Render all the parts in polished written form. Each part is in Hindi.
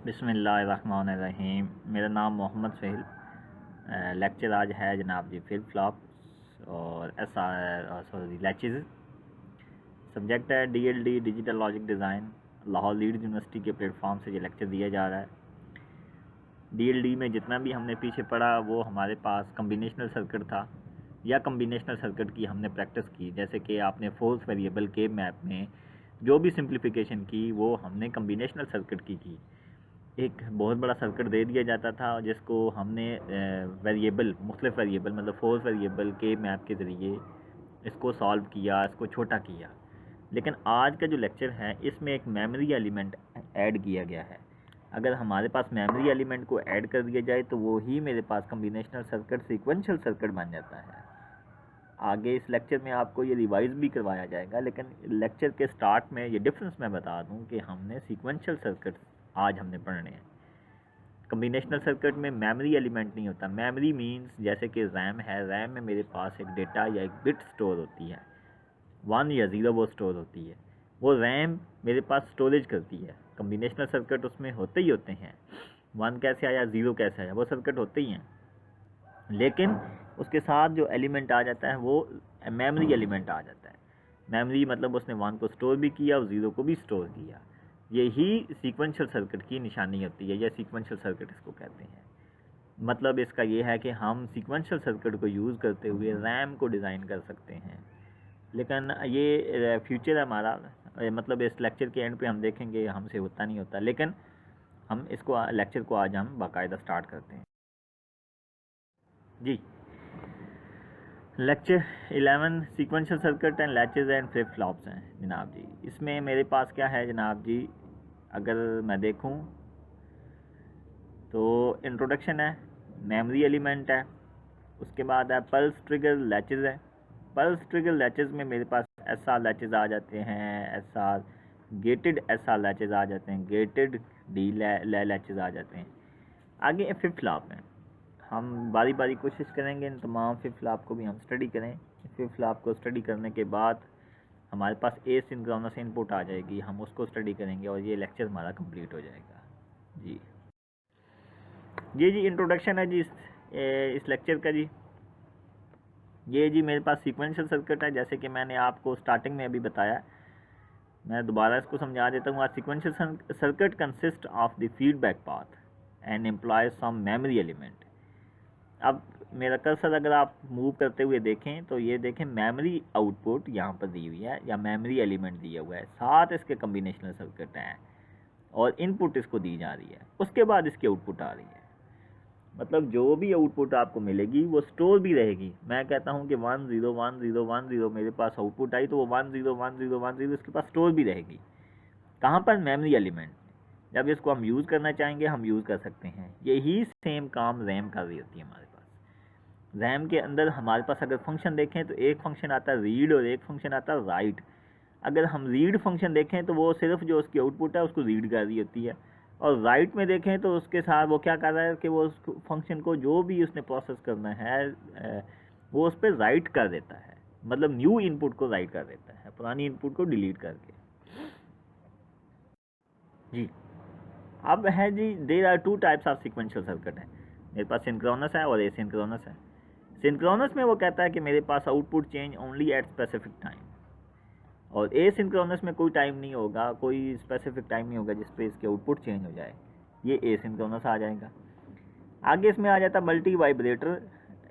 बिस्मिल्लाहिर्रहमानिर्रहीम। मेरा नाम मोहम्मद सहेल। लेक्चर आज है जनाब जी फ्लिप फ्लॉप और लैचेज़। सब्जेक्ट है DLD digital logic design. Lahore Leeds university के प्लेटफॉर्म से ये लेक्चर दिया जा रहा है। DLD में जितना भी हमने पीछे पढ़ा वो हमारे पास कम्बिनेशनल सर्किट था या कम्बिनेशनल सर्किट की हमने प्रैक्टिस की। जैसे कि आपने फोर्स वेरिएबल के मैप में जो भी सिंप्लीफिकेशन की वो हमने कम्बिनेशनल सर्किट की। एक बहुत बड़ा सर्किट दे दिया जाता था जिसको हमने वेरिएबल मुख्तलिफ वेरिएबल मतलब फोर्स वेरिएबल के मैप के ज़रिए इसको सॉल्व किया, इसको छोटा किया। लेकिन आज का जो लेक्चर है इसमें एक मेमोरी एलिमेंट ऐड किया गया है। अगर हमारे पास मेमोरी एलिमेंट को ऐड कर दिया जाए तो वो ही मेरे पास कम्बिनेशनल सर्किट सीक्वेंशियल सर्किट बन जाता है। आगे इस लेक्चर में आपको ये रिवाइज भी करवाया जाएगा, लेकिन लेक्चर के स्टार्ट में ये डिफरेंस मैं बता दूं कि हमने सीक्वेंशियल सर्किट आज हमने पढ़ने हैं। कम्बिनेशनल सर्किट में मेमोरी एलिमेंट नहीं होता। मेमोरी मींस जैसे कि रैम है, रैम में मेरे पास एक डेटा या एक बिट स्टोर होती है, 1 या 0 वो स्टोर होती है। वो रैम मेरे पास स्टोरेज करती है। कम्बिनेशनल सर्किट उसमें होते ही होते हैं। 1 कैसे आया, 0 कैसे आया, वो सर्किट होते ही हैं। लेकिन उसके साथ जो एलिमेंट आ जाता है वो मेमोरी एलिमेंट आ जाता है। मेमोरी मतलब उसने 1 को स्टोर भी किया और 0 को भी स्टोर किया। यही सीक्वेंशियल सर्किट की निशानी होती है, या सीक्वेंशियल सर्किट इसको कहते हैं। मतलब इसका ये है कि हम सीक्वेंशियल सर्किट को यूज़ करते हुए रैम को डिज़ाइन कर सकते हैं। लेकिन ये फ्यूचर है हमारा, मतलब इस लेक्चर के एंड पे हम देखेंगे हमसे होता नहीं होता। लेकिन हम इसको लेक्चर को आज हम बाकायदा स्टार्ट करते हैं जी। Lecture 11 sequential circuit and latches and flip flops हैं जनाब जी। इसमें मेरे पास क्या है जनाब जी, अगर मैं देखूं तो इंट्रोडक्शन है, मेमोरी एलिमेंट है, उसके बाद है पल्स ट्रिगर लैचेज़ है। पल्स ट्रिगर लैचेज़ में मेरे पास SR लैचेज़ आ जाते हैं, SR गेटेड SR लैचेज़ आ जाते हैं, गेटेड D लैचेज़ आ जाते हैं। आगे फ्लिप फ्लॉप है। हम बारी बारी कोशिश करेंगे इन तमाम फ्लिप फ्लॉप को भी हम स्टडी करें। फ्लिप फ्लॉप को स्टडी करने के बाद हमारे पास एसिंक्रोनस इनपुट आ जाएगी, हम उसको स्टडी करेंगे और ये लेक्चर हमारा कंप्लीट हो जाएगा जी। ये जी इंट्रोडक्शन है जी इस लेक्चर का जी। ये जी मेरे पास सीक्वेंशियल सर्किट है, जैसे कि मैंने आपको स्टार्टिंग में अभी बताया। मैं दोबारा इसको समझा देता हूँ। Sequential circuit consist of the feedback path and employs some memory element. अब मेरा कर्सर अगर आप मूव करते हुए देखें तो ये देखें मेमोरी आउटपुट यहाँ पर दी हुई है या मेमोरी एलिमेंट दिया हुआ है, साथ इसके कम्बिनेशनल सर्किट हैं और इनपुट इसको दी जा रही है, उसके बाद इसकी आउटपुट आ रही है। मतलब जो भी आउटपुट आपको मिलेगी वो स्टोर भी रहेगी। मैं कहता हूँ कि 1 0 1 0 1 0 मेरे पास आउटपुट आई तो वो 1 0 1 0 1 0 इसके पास स्टोर भी रहेगी। कहाँ पर, मेमोरी एलिमेंट। जब इसको हम यूज़ करना चाहेंगे हम यूज़ कर सकते हैं। यही सेम काम रैम कर रही होती है हमारे पास। रैम के अंदर हमारे पास अगर फंक्शन देखें तो एक फंक्शन आता है रीड और एक फंक्शन आता है राइट। अगर हम रीड फंक्शन देखें तो वो सिर्फ जो उसकी आउटपुट है उसको रीड कर रही होती है, और राइट में देखें तो उसके साथ वो क्या कर रहा है कि वो उस फंक्शन को जो भी उसने प्रोसेस करना है वो उस पर राइट कर देता है। मतलब न्यू इनपुट को राइट कर देता है, पुरानी इनपुट को डिलीट करके जी। अब है जी, there are 2 types of sequential circuit है। मेरे पास सिंक्रोनस है और एसिंक्रोनस है। सिंक्रोनस में वो कहता है कि मेरे पास output change only at specific time, और एसिंक्रोनस में कोई टाइम नहीं होगा, कोई स्पेसिफिक टाइम नहीं होगा जिस पे इसके आउटपुट चेंज हो जाए। ये एसिंक्रोनस आ जाएगा। आगे इसमें आ जाता है मल्टी वाइब्रेटर।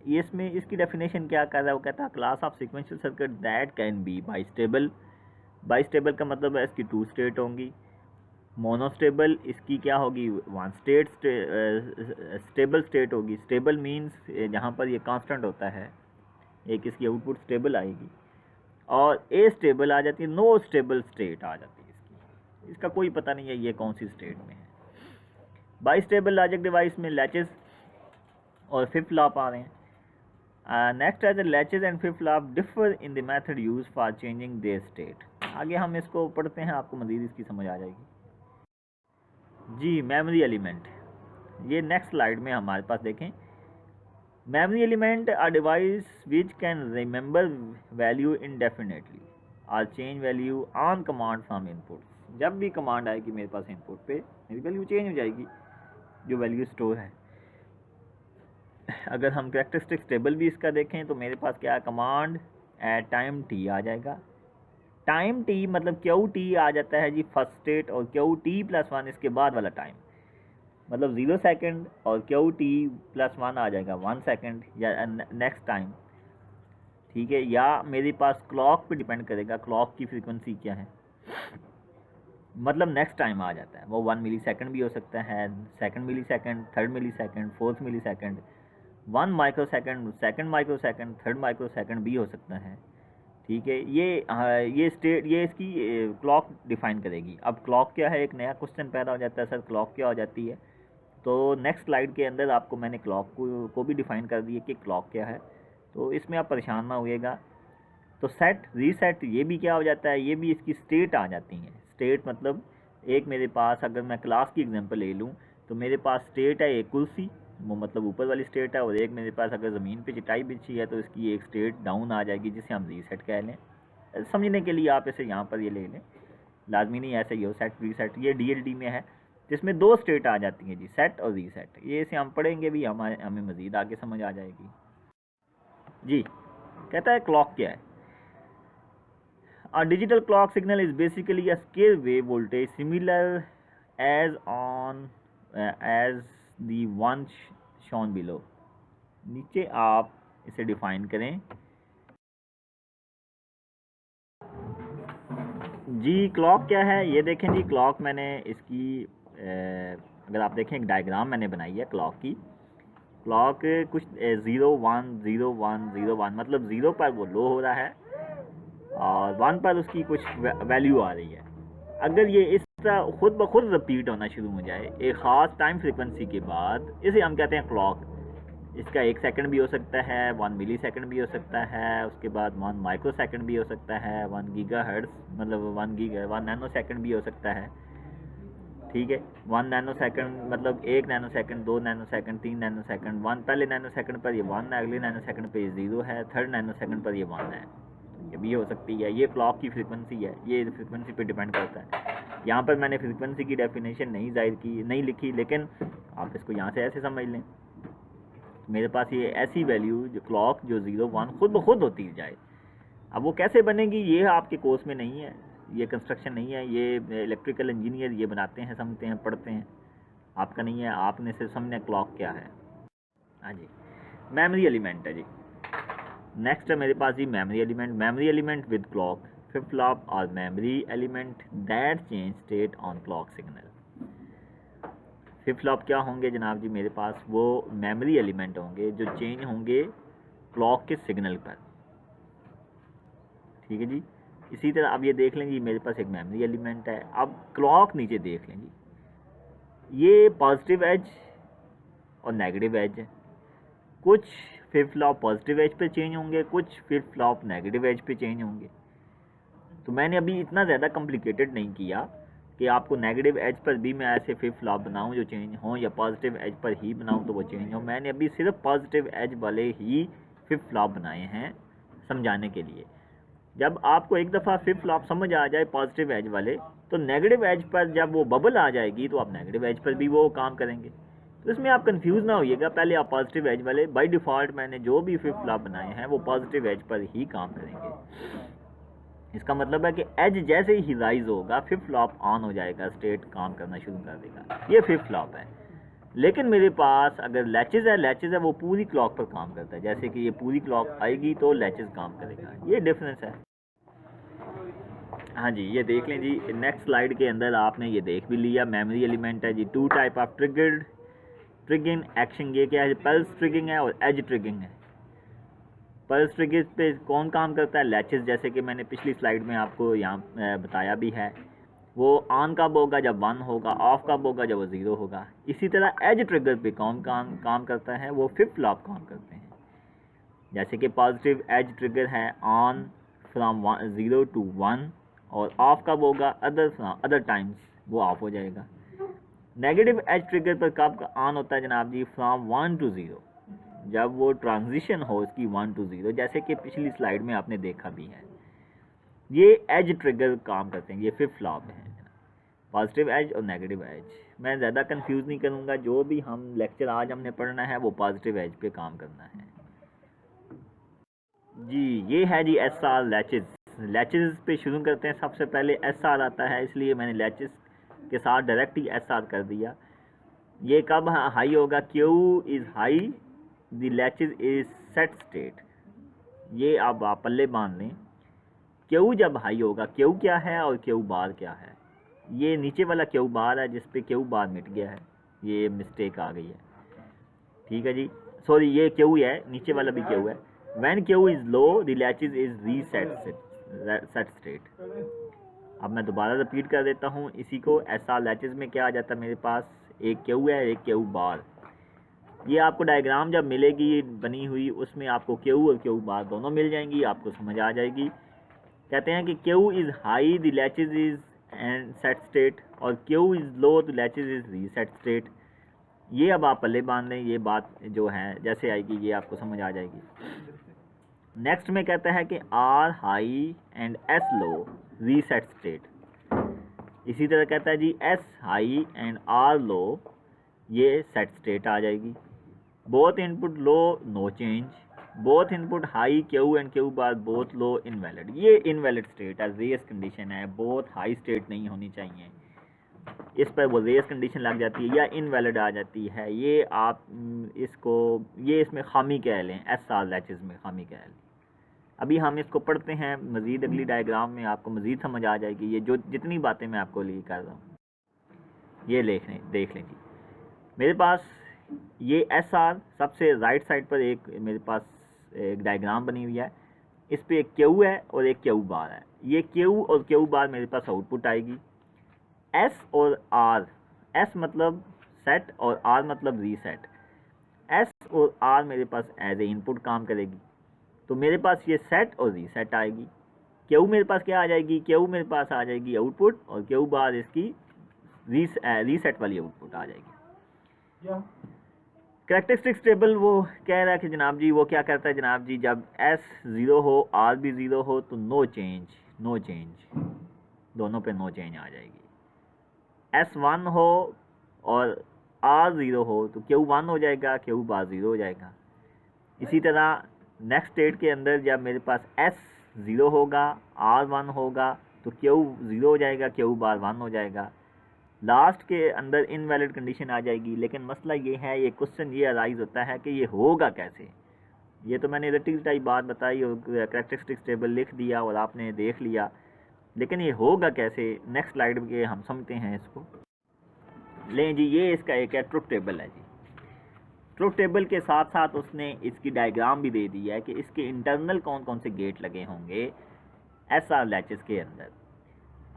ये इसमें इसकी डेफिनेशन क्या कर रहा है, वो कहता है class of sequential circuit that can be bistable. Bistable का मतलब है इसकी 2 स्टेट होंगी। मोनोस्टेबल इसकी क्या होगी, 1 स्टेट स्टेबल स्टेट होगी। स्टेबल मीन्स जहाँ पर ये कांस्टेंट होता है, एक इसकी आउटपुट स्टेबल आएगी। और ए स्टेबल आ जाती है, नो स्टेबल स्टेट आ जाती है इसकी, इसका कोई पता नहीं है ये कौन सी स्टेट में है। बाइस्टेबल लॉजिक डिवाइस में लैचेस और फ्लिप फ्लॉप आ रहे हैं। नेक्स्ट है the latches and flip flop differ in the method use for changing their state. आगे हम इसको पढ़ते हैं, आपको मज़ीद इसकी समझ आ जाएगी जी। मेमोरी एलिमेंट, ये नेक्स्ट स्लाइड में हमारे पास देखें। Memory element are device which can remember value indefinitely or change value on command from inputs। जब भी कमांड आएगी मेरे पास इनपुट पे मेरी वैल्यू चेंज हो जाएगी, जो वैल्यू स्टोर है। अगर हम कैरेक्टरिस्टिक्स टेबल भी इसका देखें तो मेरे पास क्या है, कमांड एट टाइम टी आ जाएगा। टाइम टी मतलब क्यू टी आ जाता है जी फर्स्ट स्टेट, और क्यू टी प्लस वन इसके बाद वाला टाइम, मतलब 0 सेकेंड, और क्यू टी प्लस वन आ जाएगा 1 सेकेंड या नेक्स्ट टाइम, ठीक है। या मेरे पास क्लॉक पे डिपेंड करेगा, क्लॉक की फ्रीक्वेंसी क्या है, मतलब नेक्स्ट टाइम आ जाता है। वो 1 मिली सेकेंड भी हो सकता है, second millisecond, third millisecond, fourth millisecond, 1 microsecond, second microsecond, third microsecond भी हो सकता है, ठीक है। ये स्टेट, ये इसकी क्लॉक डिफाइन करेगी। अब क्लॉक क्या है, एक नया क्वेश्चन पैदा हो जाता है, सर क्लॉक क्या हो जाती है। तो नेक्स्ट स्लाइड के अंदर आपको मैंने क्लॉक को भी डिफाइन कर दिया कि क्लॉक क्या है, तो इसमें आप परेशान ना होइएगा। तो सेट रीसेट ये भी क्या हो जाता है, ये भी इसकी स्टेट आ जाती हैं। स्टेट मतलब एक मेरे पास, अगर मैं क्लास की एग्जांपल ले लूँ तो मेरे पास स्टेट है एक कुर्सी, वो मतलब ऊपर वाली स्टेट है, और एक मेरे पास अगर ज़मीन पे चटाई बिछी है तो इसकी एक स्टेट डाउन आ जाएगी जिसे हम रीसेट कह लें। समझने के लिए आप इसे यहाँ पर ये ले लें, लाजमी नहीं ऐसे ही हो सेट रीसेट। ये DLD में है जिसमें 2 स्टेट आ जाती हैं जी, सेट और रीसेट। ये इसे हम पढ़ेंगे भी, हमें मज़ीद आगे समझ आ जाएगी जी। कहता है क्लॉक क्या है। A digital clock signal is basically a scale wave voltage similar as the one shown below। नीचे आप इसे डिफाइन करें जी। क्लॉक क्या है ये देखें जी। क्लॉक मैंने इसकी अगर आप देखें एक डायग्राम मैंने बनाई है क्लॉक की। क्लॉक कुछ 0 1 0 1 0 1, मतलब 0 पर वो लो हो रहा है और 1 पर उसकी कुछ वैल्यू आ रही है। अगर ये इस तरह खुद ब खुद रिपीट होना शुरू हो जाए एक ख़ास टाइम फ्रीक्वेंसी के बाद, इसे हम कहते हैं क्लॉक। इसका 1 सेकंड भी हो सकता है, 1 मिली सेकंड भी हो सकता है, उसके बाद 1 माइक्रो सेकंड भी हो सकता है, 1 गीगाहर्ट्ज़ मतलब 1 नैनो सेकंड भी हो सकता है, ठीक है। 1 नैनो सेकंड मतलब 1 nano second, 2 nano second, 3 nano second, 1 पहले नैनो सेकंड पर ये 1 है, अगले नैनो सेकंड पर ये 0 है, थर्ड नैनो सेकंड पर ये 1 है। ये भी हो सकती है। ये क्लॉक की फ्रीक्वेंसी है, ये फ्रीक्वेंसी पे डिपेंड करता है। यहाँ पर मैंने फ्रीक्वेंसी की डेफिनेशन नहीं लिखी, लेकिन आप इसको यहाँ से ऐसे समझ लें। मेरे पास ये ऐसी वैल्यू जो क्लॉक जो 0 1 खुद ब खुद होती जाए। अब वो कैसे बनेगी ये आपके कोर्स में नहीं है, ये कंस्ट्रक्शन नहीं है, ये इलेक्ट्रिकल इंजीनियर ये बनाते हैं, समझते हैं, पढ़ते हैं, आपका नहीं है। आपने सिर्फ समझना क्लॉक क्या है। हाँ जी, मेमोरी एलिमेंट है जी। नेक्स्ट है मेरे पास जी memory element with clock, flip flop और memory element that change state on clock signal. Flip flop क्या होंगे जनाब जी, मेरे पास वो मेमोरी एलिमेंट होंगे जो चेंज होंगे क्लॉक के सिग्नल पर, ठीक है जी। इसी तरह अब ये देख लें जी, मेरे पास एक मेमोरी एलिमेंट है। अब क्लॉक नीचे देख लें जी, ये पॉजिटिव एज और नेगेटिव एज है। कुछ फ्लिप फ्लॉप पॉजिटिव एज पे चेंज होंगे, कुछ फ्लिप फ्लॉप नेगेटिव एज पे चेंज होंगे। तो मैंने अभी इतना ज़्यादा कॉम्प्लिकेटेड नहीं किया कि आपको नेगेटिव एज पर भी मैं ऐसे फ्लिप फ्लॉप बनाऊं जो चेंज हों, या पॉजिटिव एज पर ही बनाऊं तो वो चेंज हो। मैंने अभी सिर्फ पॉजिटिव एज वाले ही फ्लिप फ्लॉप बनाए हैं समझाने के लिए। जब आपको एक दफ़ा फ्लिप फ्लॉप समझ आ जाए पॉजिटिव एज वाले, तो नेगेटिव एज पर जब वो बबल आ जाएगी तो आप नेगेटिव एज पर भी वो काम करेंगे। तो इसमें आप कंफ्यूज ना होइएगा। पहले आप पॉजिटिव एज वाले, बाय डिफ़ॉल्ट मैंने जो भी फ्लिप फ्लॉप बनाए हैं वो पॉजिटिव एज पर ही काम करेंगे। इसका मतलब है कि एज जैसे ही राइज होगा फ्लिप फ्लॉप ऑन हो जाएगा, स्टेट काम करना शुरू कर देगा। ये फ्लिप फ्लॉप है। लेकिन मेरे पास अगर लैचेज़ है वो पूरी क्लॉक पर काम करता है। जैसे कि ये पूरी क्लॉक आएगी तो लैचेज़ काम करेगा, ये डिफरेंस है। हाँ जी, ये देख लें जी। नेक्स्ट स्लाइड के अंदर आपने ये देख भी लिया, मेमोरी एलिमेंट है जी। 2 टाइप ऑफ ट्रिगिंग एक्शन। ये क्या है, पल्स ट्रिगिंग है और एज ट्रिगिंग है। पल्स ट्रिगर पे कौन काम करता है, लैचेस, जैसे कि मैंने पिछली स्लाइड में आपको यहाँ बताया भी है। वो ऑन कब होगा, जब 1 होगा, ऑफ कब होगा, जब वो 0 होगा। इसी तरह एज ट्रिगर पे कौन काम करता है, वो फ्लिप फ्लॉप काम करते हैं। जैसे कि पॉजिटिव एज ट्रिगर है ऑन फ्रॉम 0 to 1, और ऑफ कब होगा, अदर टाइम्स वो ऑफ हो जाएगा। नेगेटिव एज ट्रिगर पर कब ऑन होता है जनाब जी, फ्रॉम 1 to 0, जब वो ट्रांजिशन हो इसकी 1 to 0, जैसे कि पिछली स्लाइड में आपने देखा भी है। ये एज ट्रिगर काम करते हैं, ये फ्लिप फ्लॉप है। पॉजिटिव एज और नेगेटिव एज। मैं ज़्यादा कंफ्यूज नहीं करूँगा, जो भी हम लेक्चर आज हमने पढ़ना है वो पॉजिटिव एज पे काम करना है जी। ये है जी एस आर लैचेस। लैचेस पे शुरू करते हैं। सबसे पहले एस आर आता है, इसलिए मैंने लैचेस के साथ डायरेक्ट ही एस आर कर दिया। ये कब हाई होगा? Q is high, the latches is set state. ये अब आप पल्ले बांध लें। क्यू जब हाई होगा, क्यू क्या है और क्यू बार क्या है? ये नीचे वाला क्यू बार है जिस पे क्यू बार मिट गया है, ये मिस्टेक आ गई है, ठीक है जी। सॉरी, ये क्यू है, नीचे वाला भी क्यू है। When Q is low the latches is reset set state. अब मैं दोबारा रिपीट कर देता हूँ इसी को। ऐसा लैचेस में क्या आ जाता है मेरे पास? एक क्यू है, एक क्यू बार। ये आपको डायग्राम जब मिलेगी बनी हुई, उसमें आपको क्यू और क्यू बार दोनों मिल जाएंगी, आपको समझ आ जाएगी। कहते हैं कि Q is high the latches is and set state, और Q is low the latches is reset state. ये अब आप पल्ले बांध लें, ये बात जो है जैसे आएगी ये आपको समझ आ जाएगी। नेक्स्ट में कहता है कि R high and S low reset state. इसी तरह कहता है जी S high and R low, ये सेट स्टेट आ जाएगी। Both input low no change, both input high Q and Q bar both low invalid. ये इनवैलिड स्टेट है, रेस कंडीशन है, बोथ हाई स्टेट नहीं होनी चाहिए, इस पर वो रेस कंडीशन लग जाती है या इनवैलिड आ जाती है। ये आप इसको, ये इसमें खामी कह लें, एस आर लैचेस में खामी कह लें। अभी हम इसको पढ़ते हैं मज़ीद, अगली डायग्राम में आपको मज़ीद समझ आ जाएगी। ये जो जितनी बातें मैं आपको लिए कर रहा हूँ ये देख लें जी। मेरे पास ये एस आर सबसे राइट साइड पर एक मेरे पास एक डायग्राम बनी हुई है। इस पर एक क्यू है और एक क्यू बार है। ये क्यू और क्यू बार मेरे पास आउटपुट आएगी। एस और आर, एस मतलब सेट और आर मतलब रीसेट। एस और आर मेरे पास एज ए इनपुट काम करेगी, तो मेरे पास ये सेट और रीसेट आएगी। क्यू मेरे पास क्या आ जाएगी? क्यू मेरे पास आ जाएगी आउटपुट, और क्यू बार इसकी रीसेट वाली आउटपुट आ जाएगी। कैरेक्टरिस्टिक्स टेबल वो कह रहा है कि जनाब जी वो क्या करता है जनाब जी, जब एस ज़ीरो हो आर भी ज़ीरो हो तो नो चेंज, दोनों पे नो चेंज आ जाएगी। एस वन हो और आर ज़ीरो हो तो क्यू वन हो जाएगा, क्यू बार ज़ीरो हो जाएगा। इसी तरह नेक्स्ट स्टेट के अंदर जब मेरे पास एस ज़ीरो होगा, आर वन होगा तो क्यू ज़ीरो हो जाएगा, क्यू बार वन हो जाएगा। लास्ट के अंदर इनवैलिड कंडीशन आ जाएगी। लेकिन मसला ये है, ये क्वेश्चन ये अराइज होता है कि ये होगा कैसे। ये तो मैंने रेटिंग टाइप बात बताई और कैरेक्टरिस्टिक्स टेबल लिख दिया और आपने देख लिया, लेकिन ये होगा कैसे? नेक्स्ट स्लाइड के हम समझते हैं इसको। लें जी, ये इसका एक है ट्रुथ टेबल है जी। ट्रुथ टेबल के साथ साथ उसने इसकी डायग्राम भी दे दी है कि इसके इंटरनल कौन कौन से गेट लगे होंगे एस आर लैचेस के अंदर।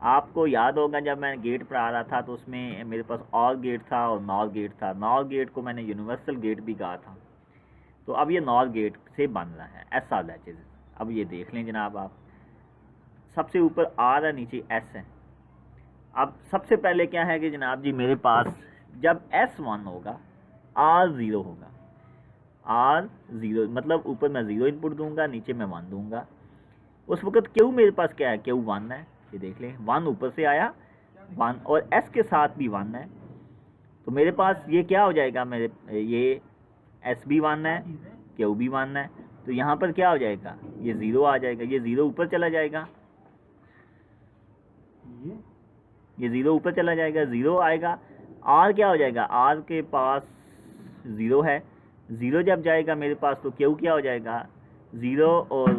आपको याद होगा जब मैं गेट पढ़ा रहा था तो उसमें मेरे पास ऑर गेट था और नॉर गेट था। नॉर गेट को मैंने यूनिवर्सल गेट भी कहा था, तो अब ये नॉर गेट से बन रहा है एस आर लैचेस। अब ये देख लें जनाब, आप सबसे ऊपर आर है, नीचे एस है। अब सबसे पहले क्या है कि जनाब जी मेरे पास जब एस वन होगा आर ज़ीरो होगा। आर ज़ीरो मतलब ऊपर मैं ज़ीरो इनपुट दूंगा, नीचे मैं वन दूंगा। उस वक्त क्यू मेरे पास क्या है? क्यू वन है, ये देख लें, वन ऊपर से आया वन, और एस के साथ भी वन है, तो मेरे पास ये क्या हो जाएगा? मेरे ये एस भी वन है, क्यू भी वन है, तो यहाँ पर क्या हो जाएगा? ये ज़ीरो आ जाएगा, ये ज़ीरो ऊपर चला जाएगा, ये ज़ीरो ऊपर चला जाएगा, ज़ीरो आएगा। आर क्या हो जाएगा? आर के पास ज़ीरो है, ज़ीरो जब जाएगा मेरे पास तो क्यू क्या हो जाएगा? ज़ीरो और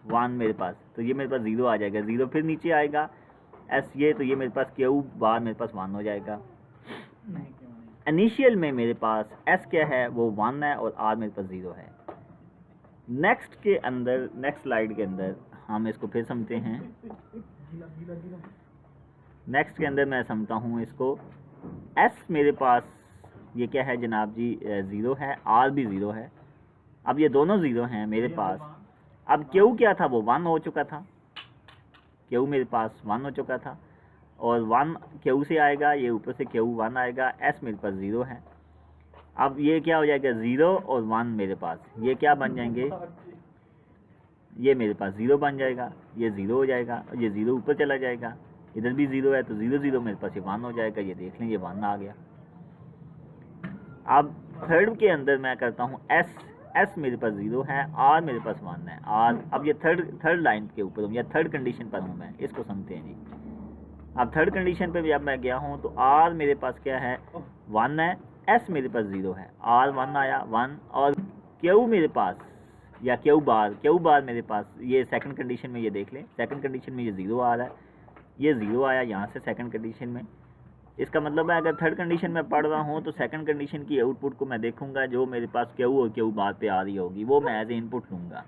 वन मेरे पास, तो ये मेरे पास ज़ीरो आ जाएगा, ज़ीरो फिर नीचे आएगा एस ये, तो ये मेरे पास क्यू बार मेरे पास वन हो जाएगा। इनिशियल में मेरे पास एस क्या है? वो वन है और आर मेरे पास ज़ीरो है। नेक्स्ट के अंदर, नेक्स्ट स्लाइड के अंदर हम इसको फिर समझते हैं। नेक्स्ट के अंदर मैं समझता हूँ इसको। एस मेरे पास ये क्या है जनाब जी? ज़ीरो है, आर भी ज़ीरो है। अब ये दोनों ज़ीरो हैं मेरे पास। अब क्यू क्या था? वो वन हो चुका था, क्यू मेरे पास वन हो चुका था, और वन क्यू से आएगा, ये ऊपर से क्यू वन आएगा। एस मेरे पास ज़ीरो है। अब ये क्या हो जाएगा? ज़ीरो और वन मेरे पास ये क्या बन जाएंगे? ये मेरे पास ज़ीरो बन जाएगा, ये ज़ीरो हो जाएगा, और ये ज़ीरो ऊपर चला जाएगा, इधर भी 0 है तो 0 0 मेरे पास ये 1 हो जाएगा। ये देख लें, ये 1 आ गया। अब थर्ड के अंदर मैं करता हूँ एस मेरे पास 0 है, आर मेरे पास 1 है। आर, अब ये थर्ड लाइन के ऊपर हूँ या थर्ड कंडीशन पर हूँ मैं, इसको समझते हैं जी। अब थर्ड कंडीशन पे जब मैं गया हूँ तो आर मेरे पास क्या है, 1 है, एस मेरे पास 0 है, आर 1 आया 1, और क्यू मेरे पास या क्यू बार मेरे पास, ये सेकंड कंडीशन में ये देख लें, सेकंड कंडीशन में ये 0 आ रहा है, ये 0 आया यहाँ से सेकंड कंडीशन में। इसका मतलब है अगर थर्ड कंडीशन में पढ़ रहा हूँ तो सेकंड कंडीशन की आउटपुट को मैं देखूंगा, जो मेरे पास क्यू और क्यू बार पे आ रही होगी वो मैं एज ए इनपुट लूँगा।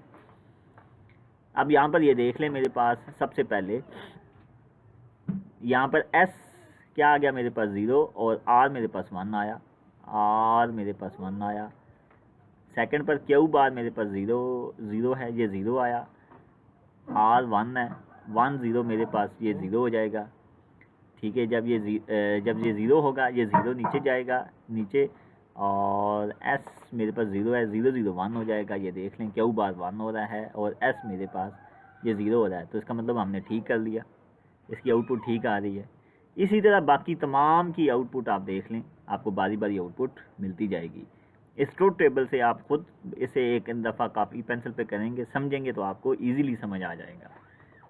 अब यहाँ पर ये देख लें, मेरे पास सबसे पहले यहाँ पर एस क्या आ गया मेरे पास 0, और आर मेरे पास 1 आया, आर मेरे पास 1 आया। सेकंड पर क्यू बार मेरे पास 0 है, ये 0 आया, आर 1 है, 1 0 मेरे पास, ये 0 हो जाएगा। ठीक है, जब ये 0 होगा ये 0 नीचे जाएगा नीचे, और एस मेरे पास 0 है, 0 0 1 हो जाएगा। ये देख लें, क्यू बार 1 हो रहा है और एस मेरे पास ये 0 हो रहा है, तो इसका मतलब हमने ठीक कर लिया, इसकी आउटपुट ठीक आ रही है। इसी तरह बाकी तमाम की आउटपुट आप देख लें, आपको बारी बारी आउटपुट मिलती जाएगी। इस ट्रुथ टेबल से आप खुद इसे एक दफ़ा कॉपी पेंसिल पे करेंगे, समझेंगे तो आपको इजीली समझ आ जाएगा।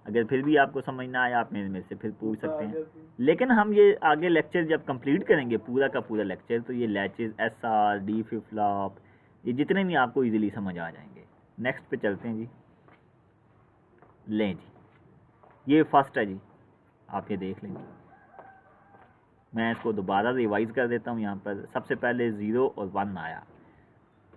अगर फिर भी आपको समझ ना आया, आप मेरे से फिर पूछ सकते हैं। लेकिन हम ये आगे लेक्चर जब कंप्लीट करेंगे पूरा का पूरा लेक्चर, तो ये latches, SR, D flip flop, ये जितने भी आपको इजीली समझ आ जाएंगे। नेक्स्ट पे चलते हैं जी। लें जी, ये फर्स्ट है जी, आप ये देख लेंगे। मैं इसको दोबारा रिवाइज कर देता हूँ। यहाँ पर सबसे पहले 0 और 1 आया,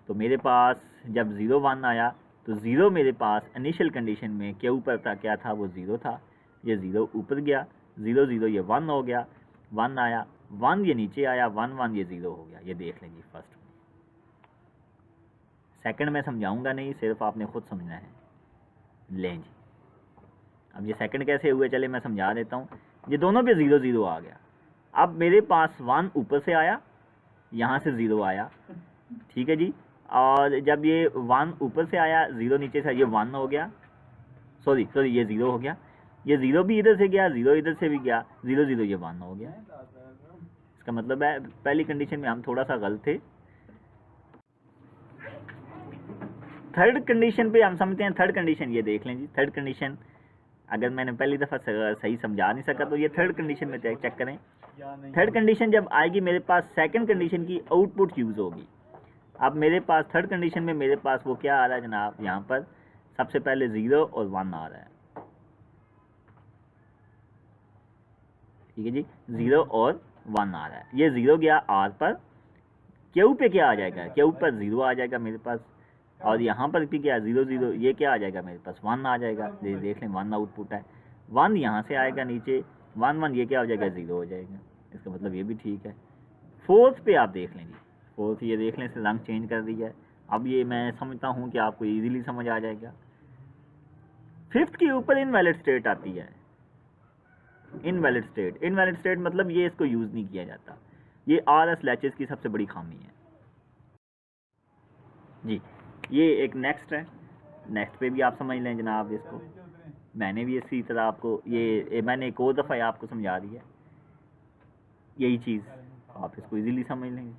तो मेरे पास जब 0 1 आया तो 0 मेरे पास इनिशियल कंडीशन में क्यू पर था, क्या था, वो 0 था। ये 0 ऊपर गया, 0 0 ये 1 हो गया, 1 आया, 1 ये नीचे आया, 1 1 ये 0 हो गया। ये देख लें जी फर्स्ट। सेकंड में समझाऊंगा नहीं, सिर्फ आपने खुद समझना है। लें जी, अब ये सेकंड कैसे हुए, चले मैं समझा देता हूँ। ये दोनों पे 0 0 आ गया। अब मेरे पास 1 ऊपर से आया, यहाँ से 0 आया, ठीक है जी। और जब ये 1 ऊपर से आया, 0 नीचे से, ये 1 हो गया, सॉरी ये 0 हो गया। ये 0 भी इधर से गया, 0 इधर से भी गया, 0 0 ये 1 हो गया। इसका मतलब है पहली कंडीशन में हम थोड़ा सा गलत थे। थर्ड कंडीशन पे हम समझते हैं। थर्ड कंडीशन ये देख लें जी, थर्ड कंडीशन अगर मैंने पहली दफ़ा सही समझा नहीं सका तो ये थर्ड कंडीशन में चेक करें। थर्ड कंडीशन जब आएगी, मेरे पास सेकंड कंडीशन की आउटपुट यूज़ होगी। अब मेरे पास थर्ड कंडीशन में मेरे पास वो क्या आ रहा है जनाब, यहाँ पर सबसे पहले 0 और 1 आ रहा है, ठीक है जी। 0 और 1 आ रहा है, ये 0 गया आर पर, क्यू पे क्या आ जाएगा, क्यू पर 0 आ जाएगा मेरे पास, और यहाँ पर भी क्या 0 0, ये क्या आ जाएगा मेरे पास, 1 आ जाएगा। देख लें 1 आउटपुट है, 1 यहाँ से आएगा नीचे, 1 1 ये क्या हो जाएगा, 0 हो जाएगा। इसका मतलब ये भी ठीक है। फोर्थ पे आप देख लें जी, फोर्थ ये देख लें, इसने रंग चेंज कर दिया है। अब ये मैं समझता हूँ कि आपको इजीली समझ आ जाएगा। फिफ्थ के ऊपर इनवैलिड स्टेट आती है। इनवैलिड स्टेट मतलब ये इसको यूज़ नहीं किया जाता। ये RS लैचेस की सबसे बड़ी खामी है जी। ये एक नेक्स्ट है, नेक्स्ट पे भी आप समझ लें जनाब इसको। मैंने भी इसी तरह आपको मैंने एक और दफ़ा आपको समझा दी है यही चीज़, आप इसको इजीली समझ लेंगे।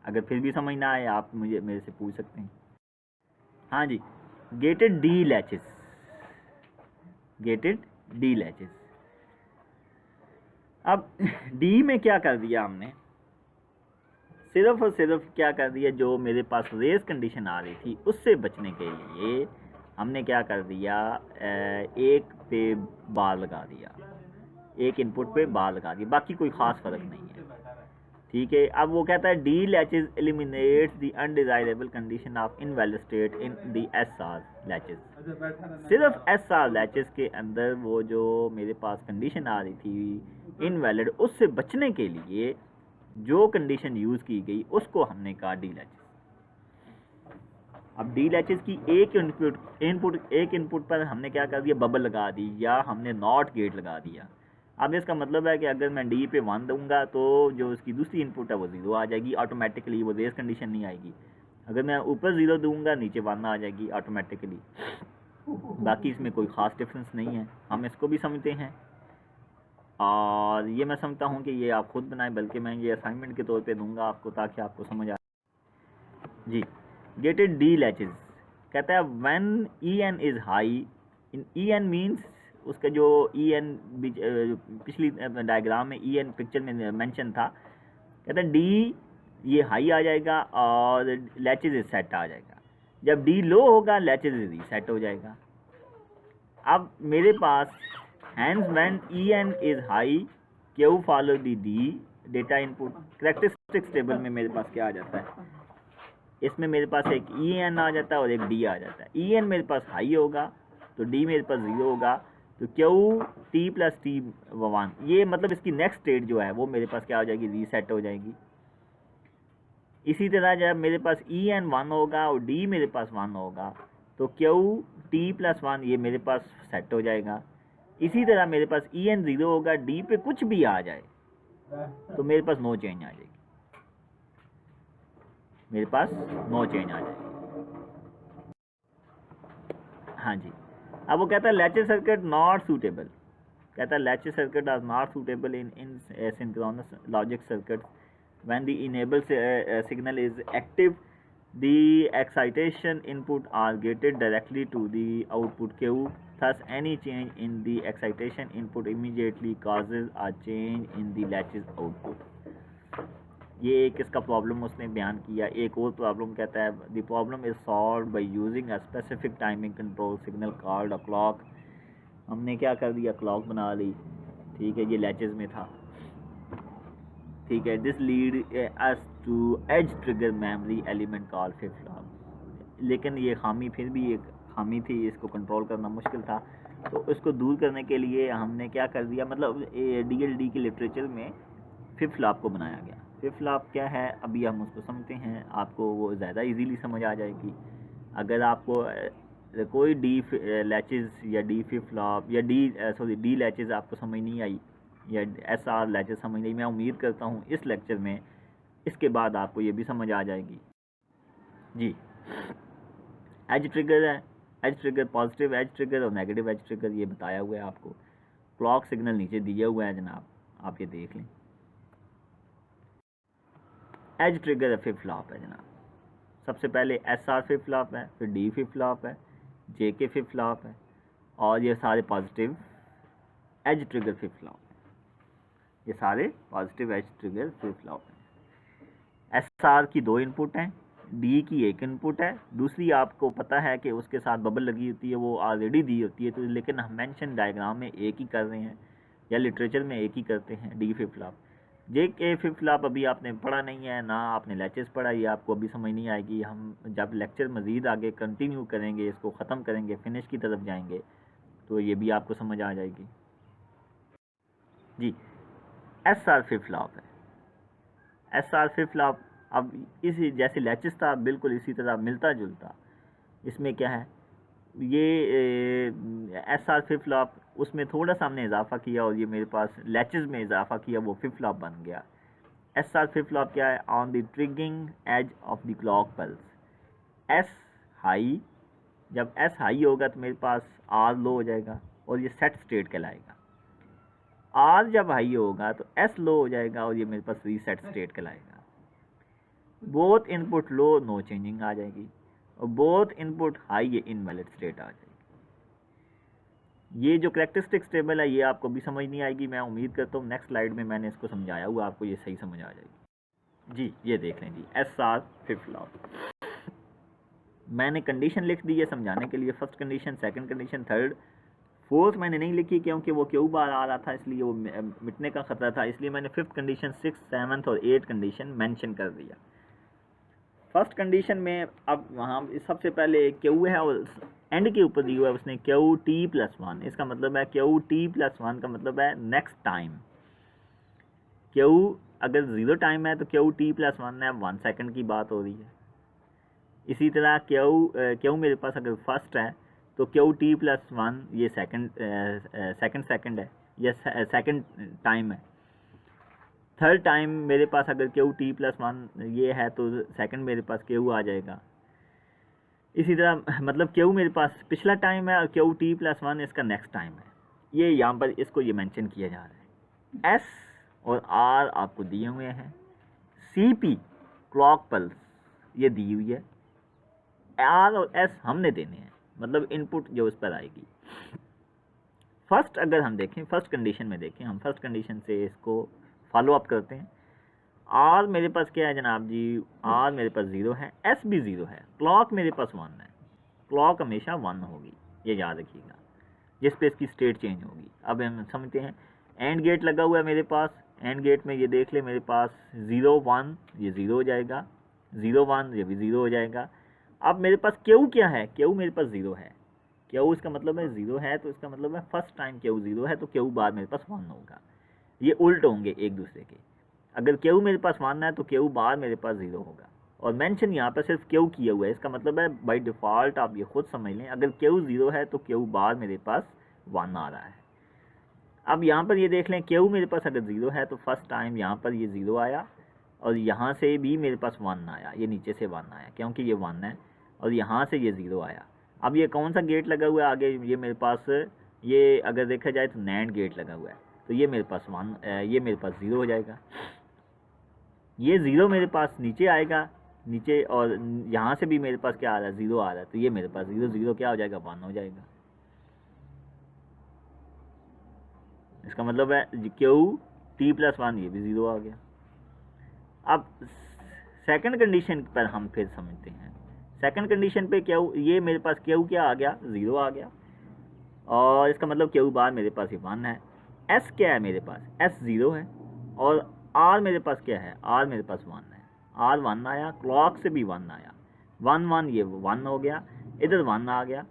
अगर फिर भी समझ ना आए, आप मेरे से पूछ सकते हैं। हाँ जी, gated D latches, gated D latches. अब डी में क्या कर दिया हमने, सिर्फ और सिर्फ क्या कर दिया, जो मेरे पास रेस कंडीशन आ रही थी उससे बचने के लिए हमने क्या कर दिया, एक पे बार लगा दिया, एक इनपुट पे बार लगा दिया, बाकी कोई ख़ास फ़र्क नहीं है, ठीक है। अब वो कहता है D latches eliminates the undesirable condition of invalid state in the SR latches. सिर्फ SR लैचेस के अंदर वो जो मेरे पास कंडीशन आ रही थी इनवैलिड, उससे बचने के लिए जो कंडीशन यूज़ की गई उसको हमने कहा डी लैचेस। अब डी लैचेस की एक इनपुट पर हमने क्या कर दिया, बबल लगा दी, या हमने नॉट गेट लगा दिया। अब इसका मतलब है कि अगर मैं डी पे 1 दूंगा तो जो उसकी दूसरी इनपुट है वो 0 आ जाएगी ऑटोमेटिकली, वो रेस कंडीशन नहीं आएगी। अगर मैं ऊपर 0 दूंगा नीचे 1 आ जाएगी ऑटोमेटिकली। बाकी इसमें कोई ख़ास डिफरेंस नहीं है, हम इसको भी समझते हैं। और ये मैं समझता हूँ कि ये आप खुद बनाएं, बल्कि मैं ये असाइनमेंट के तौर पे दूंगा आपको ताकि आपको समझ आ जी। गेटेड डी लैचेज कहता है when E N is high, in E N means उसका जो ई एन पिछली डायग्राम में ई एन पिक्चर में मेंशन था, कहता है डी ये हाई आ जाएगा और लैचेज सेट आ जाएगा। जब डी लो होगा लैचेज रीसेट हो जाएगा। अब मेरे पास hence when E N is high Q follow the D data input characteristics table में मेरे पास क्या आ जाता है, इसमें मेरे पास एक ई एन आ जाता है और एक डी आ जाता है। ई एन मेरे पास हाई होगा तो डी मेरे पास ज़ीरो होगा, तो Q T plus T one, ये मतलब इसकी नेक्स्ट स्टेट जो है वो मेरे पास क्या हो जाएगी, रीसेट हो जाएगी। इसी तरह जब मेरे पास ई एन वन होगा और डी मेरे पास वन होगा तो क्यू टी प्लस वन ये मेरे पास सेट हो जाएगा। इसी तरह मेरे पास ई एन ज़ीरो होगा, डी पे कुछ भी आ जाए तो मेरे पास नो चेंज आ जाएगी, मेरे पास नो चेंज आ जाएगी। हाँ जी। अब वो कहता है लैचेज सर्किट नॉट सूटेबल, कहता है latches circuit are not suitable in synchronous logic circuit when the enable signal is active, the excitation input are gated directly to the output Q, thus any change in the excitation input immediately causes a change in the latches output। ये एक इसका प्रॉब्लम उसने बयान किया। एक और प्रॉब्लम कहता है the problem is solve by using a specific timing control signal called a clock. हमने क्या कर दिया, क्लॉक बना ली, ठीक है, ये लैचेज में था, ठीक है। This lead us to edge trigger memory element call flip flop. लेकिन ये खामी फिर भी एक खामी थी, इसको कंट्रोल करना मुश्किल था, तो इसको दूर करने के लिए हमने क्या कर दिया, मतलब डीएलडी के लिटरेचर में फ्लिप फ्लॉप को बनाया गया। फ्लिप फ्लॉप क्या है अभी हम उसको समझते हैं, आपको वो ज़्यादा इजीली समझ आ जाएगी। अगर आपको कोई डी लैचेज या डी फ्लिप फ्लॉप या डी लैचेज आपको समझ नहीं आई या एस आर लैचेज समझ नहीं, मैं उम्मीद करता हूँ इस लेक्चर में इसके बाद आपको ये भी समझ आ जाएगी जी। एज ट्रिगर है, edge trigger positive edge trigger और नेगेटिव एज ट्रिगर ये बताया हुआ है आपको। क्लॉक सिग्नल नीचे दिया हुआ है जनाब, आप ये देख लें। एज ट्रिगर फ्लिप फ्लॉप है जनाब, सबसे पहले एस आर फ्लिप फ्लॉप है, फिर डी फ्लिप फ्लॉप है, जे के फ्लिप फ्लॉप है, और ये सारे positive edge trigger flip flop है, ये सारे positive edge trigger flip flop हैं। एस आर की दो इनपुट हैं, डी की एक इनपुट है, दूसरी आपको पता है कि उसके साथ बबल लगी होती है, वो ऑलरेडी दी होती है, तो लेकिन हम मेंशन डायग्राम में एक ही कर रहे हैं या लिटरेचर में एक ही करते हैं, डी फ्लिप फ्लॉप। जे के फ्लिप फ्लॉप अभी आपने पढ़ा नहीं है, ना आपने लेक्चर्स पढ़ा, ये आपको अभी समझ नहीं आएगी। हम जब लेक्चर मज़ीद आगे कंटिन्यू करेंगे, इसको ख़त्म करेंगे, फिनिश की तरफ जाएंगे, तो ये भी आपको समझ आ जाएगी जी। एस आर फ्लिप फ्लॉप है, एस आर फ्लिप फ्लॉप अब इसी जैसे लैचेस था बिल्कुल इसी तरह मिलता जुलता। इसमें क्या है, ये एस आर फ्लिप फ्लॉप उसमें थोड़ा सा हमने इजाफा किया और ये मेरे पास लैचेस में इजाफा किया, वो फ्लिप फ्लॉप बन गया। एस आर फ्लिप फ्लॉप क्या है, on the triggering edge of the clock pulse, S high, जब एस हाई होगा तो मेरे पास आर लो हो जाएगा और ये सेट स्टेट कहलाएगा। आर जब हाई होगा तो एस लो हो जाएगा और ये मेरे पास रीसेट स्टेट कहलाएगा। Both input low, no changing आ जाएगी, और बोथ इनपुट हाई, ये इनवैलिड स्टेट आ जाएगी। ये जो करेक्टरिस्टिक्स टेबल है ये आपको भी समझ नहीं आएगी, मैं उम्मीद करता हूँ नेक्स्ट स्लाइड में मैंने इसको समझाया हुआ, आपको ये सही समझ आ जाएगी जी। ये देख लें जी, एस आर फ्लिप फ्लॉप मैंने कंडीशन लिख दी है समझाने के लिए, first condition, second condition, third, fourth मैंने नहीं लिखी क्योंकि वो क्यों बार आ रहा था, इसलिए वो मिटने का खतरा था, इसलिए मैंने फिफ्थ कंडीशन, सिक्स, सेवन्थ और एट कंडीशन मेंशन कर दिया। फर्स्ट कंडीशन में अब वहाँ सबसे पहले क्यू है और एंड के ऊपर दिया हुआ है उसने क्यू टी प्लस वन, इसका मतलब है क्यू टी प्लस वन का मतलब है नेक्स्ट टाइम। क्यू अगर ज़ीरो टाइम है तो क्यू टी प्लस वन है, 1 सेकंड की बात हो रही है। इसी तरह क्यू मेरे पास अगर फर्स्ट है तो क्यू टी प्लस वन ये सेकंड है, ये सेकंड टाइम है। थर्ड टाइम मेरे पास अगर क्यू टी प्लस वन ये है तो सेकंड मेरे पास क्यू आ जाएगा। इसी तरह मतलब क्यू मेरे पास पिछला टाइम है और क्यू टी प्लस वन इसका नेक्स्ट टाइम है, ये यहाँ पर इसको ये मेंशन किया जा रहा है। एस और आर आपको दिए हुए हैं, CP क्लॉक पल्स ये दी हुई है, आर और एस हमने देने हैं, मतलब इनपुट जो उस पर आएगी। फर्स्ट अगर हम देखें, फर्स्ट कंडीशन में देखें, हम फर्स्ट कंडीशन से इसको फॉलो अप करते हैं। आर मेरे पास क्या है जनाब जी, आर मेरे पास 0 है, एस भी 0 है, क्लॉक मेरे पास 1 है, क्लॉक हमेशा 1 होगी, ये याद रखिएगा, जिस पे इसकी स्टेट चेंज होगी। अब हम समझते हैं, एंड गेट लगा हुआ है मेरे पास, एंड गेट में ये देख ले मेरे पास 0 1 ये 0 हो जाएगा, 0 1 ये भी 0 हो जाएगा। अब मेरे पास क्यू क्या है, क्यू मेरे पास 0 है, क्यू इसका मतलब है 0 है, तो इसका मतलब है फर्स्ट टाइम क्यू 0 है तो क्यू बाद मेरे पास 1 होगा, ये उल्ट होंगे एक दूसरे के। अगर क्यू मेरे पास 1 है तो क्यू बाद मेरे पास 0 होगा, और मेंशन यहाँ पर सिर्फ क्यू किया हुआ है, इसका मतलब है बाय डिफ़ॉल्ट आप ये खुद समझ लें, अगर क्यू 0 है तो क्यू बाद मेरे पास 1 आ रहा है। अब यहाँ पर ये देख लें, क्यू मेरे पास अगर 0 है तो फर्स्ट टाइम यहाँ पर ये 0 आया, और यहाँ से भी मेरे पास 1 आया, ये नीचे से 1 आया क्योंकि ये 1 है, और यहाँ से ये 0 आया। अब ये कौन सा गेट लगा हुआ है आगे, ये मेरे पास, ये अगर देखा जाए तो नैंड गेट लगा हुआ है, तो ये मेरे पास 1, ये मेरे पास 0 हो जाएगा, ये 0 मेरे पास नीचे आएगा नीचे, और यहाँ से भी मेरे पास क्या आ रहा है, 0 आ रहा है, तो ये मेरे पास 0 0 क्या हो जाएगा, 1 हो जाएगा। इसका मतलब है क्यू T+1 ये भी 0 आ गया। अब सेकंड कंडीशन पर हम फिर समझते हैं, सेकंड कंडीशन पे क्यू, ये मेरे पास क्यू क्या आ गया, 0 आ गया, और इसका मतलब क्यू बार मेरे पास ये 1 है। एस क्या है मेरे पास, एस 0 है, और आर मेरे पास क्या है, आर मेरे पास 1 है, आर 1 आया, क्लॉक से भी 1 आया, 1 1 ये 1 हो गया, इधर 1 आ गया।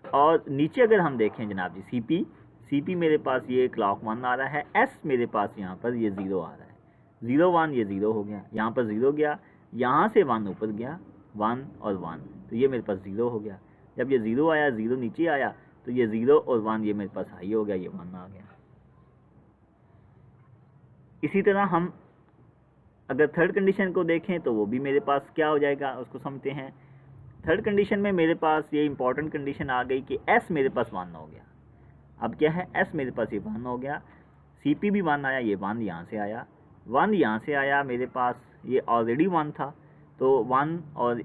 और नीचे अगर हम देखें जनाब जी, CP मेरे पास ये क्लॉक 1 आ रहा है, एस मेरे पास यहाँ पर ये 0 आ रहा है, 0 1 ये 0 हो गया, यहाँ पर 0 गया, यहाँ से 1 ऊपर गया, 1 और 1, तो ये मेरे पास 0 हो गया। जब ये 0 आया, 0 नीचे आया, तो ये 0 और 1 ये मेरे पास हाई हो गया, ये 1 आ गया। इसी तरह हम अगर थर्ड कंडीशन को देखें तो वो भी मेरे पास क्या हो जाएगा, उसको समझते हैं। थर्ड कंडीशन में मेरे पास ये इंपॉर्टेंट कंडीशन आ गई कि एस मेरे पास 1 हो गया। अब क्या है, एस मेरे पास ये 1 हो गया, CP भी 1 आया, ये 1 यहाँ से आया, 1 यहाँ से आया, मेरे पास ये ऑलरेडी 1 था, तो 1 और